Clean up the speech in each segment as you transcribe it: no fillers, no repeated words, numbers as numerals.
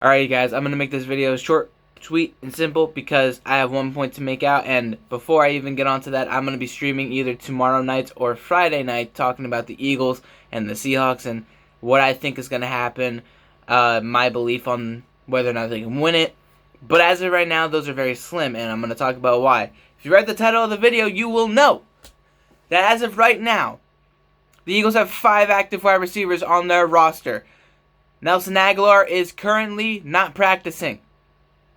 Alright guys, I'm going to make this video short, sweet, and simple because I have one point to make out, and before I even get onto that, I'm going to be streaming either tomorrow night or Friday night talking about the Eagles and the Seahawks and what I think is going to happen, my belief on whether or not they can win it. But as of right now, those are very slim, and I'm going to talk about why. If you read the title of the video, you will know that as of right now, the Eagles have 5 active wide receivers on their roster. Nelson Agholor is currently not practicing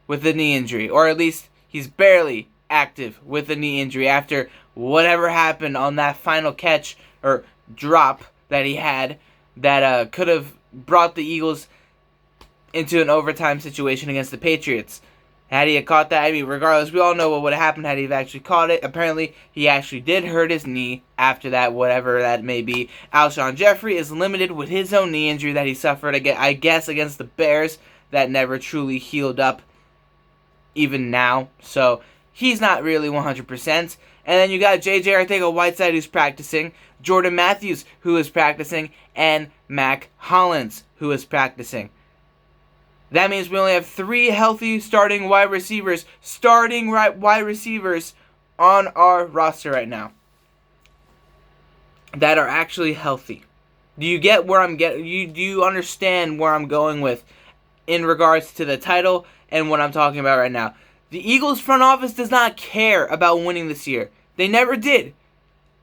with a knee injury, or at least he's barely active with a knee injury after whatever happened on that final catch or drop that he had that could have brought the Eagles into an overtime situation against the Patriots. Had he caught that, I mean, regardless, we all know what would have happened had he actually caught it. Apparently, he actually did hurt his knee after that, whatever that may be. Alshon Jeffrey is limited with his own knee injury that he suffered, I guess, against the Bears that never truly healed up even now. So, he's not really 100%. And then you got J.J. Arcega-Whiteside who's practicing, Jordan Matthews who is practicing, and Mac Hollins who is practicing. That means we only have 3 healthy starting wide receivers on our roster right now that are actually healthy. Do you get where I'm getting? Do you understand where I'm going with in regards to the title and what I'm talking about right now? The Eagles front office does not care about winning this year. They never did.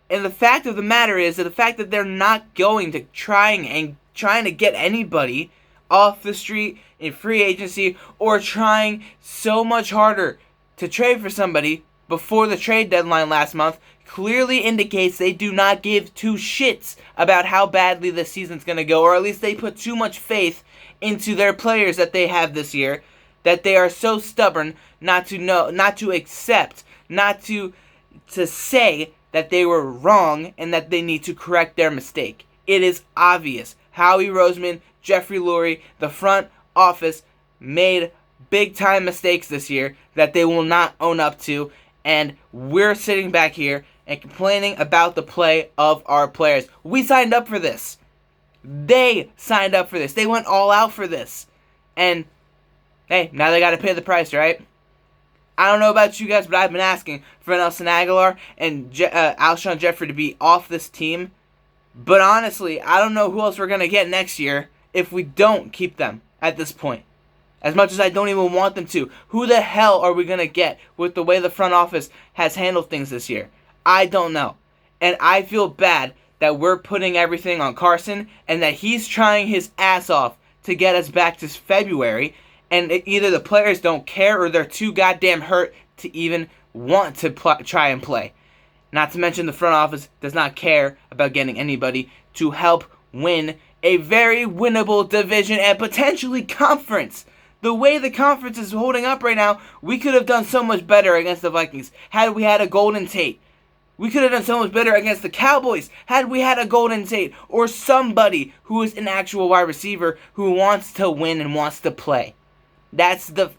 And the fact of the matter is that the fact that they're not going to trying to get anybody off the street in free agency or trying so much harder to trade for somebody before the trade deadline last month clearly indicates they do not give 2 shits about how badly this season's going to go, or at least they put too much faith into their players that they have this year that they are so stubborn not to accept, not to say that they were wrong and that they need to correct their mistake. It is obvious. Howie, Roseman, Jeffrey Lurie, the front office made big-time mistakes this year that they will not own up to, and we're sitting back here and complaining about the play of our players. We signed up for this. They signed up for this. They went all out for this. And, hey, now they got to pay the price, right? I don't know about you guys, but I've been asking for Nelson Agholor and Alshon Jeffrey to be off this team. But honestly, I don't know who else we're going to get next year if we don't keep them at this point. As much as I don't even want them to. Who the hell are we going to get with the way the front office has handled things this year? I don't know. And I feel bad that we're putting everything on Carson and that he's trying his ass off to get us back to February. And either the players don't care or they're too goddamn hurt to even want to try and play. Not to mention the front office does not care about getting anybody to help win a very winnable division and potentially conference. The way the conference is holding up right now, we could have done so much better against the Vikings had we had a Golden Tate. We could have done so much better against the Cowboys had we had a Golden Tate or somebody who is an actual wide receiver who wants to win and wants to play. That's the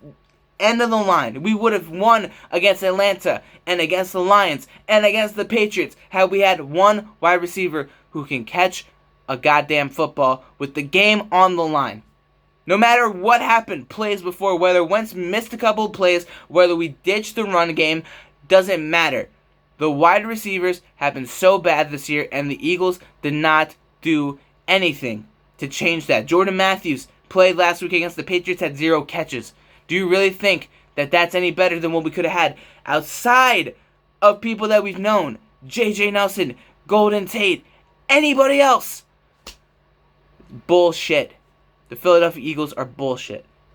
end of the line. We would have won against Atlanta and against the Lions and against the Patriots had we had one wide receiver who can catch a goddamn football with the game on the line. No matter what happened plays before, whether Wentz missed a couple of plays, whether we ditched the run game, doesn't matter. The wide receivers have been so bad this year, and the Eagles did not do anything to change that. Jordan Matthews played last week against the Patriots, had 0 catches. Do you really think that that's any better than what we could have had outside of people that we've known? J.J. Nelson, Golden Tate, anybody else? Bullshit. The Philadelphia Eagles are bullshit.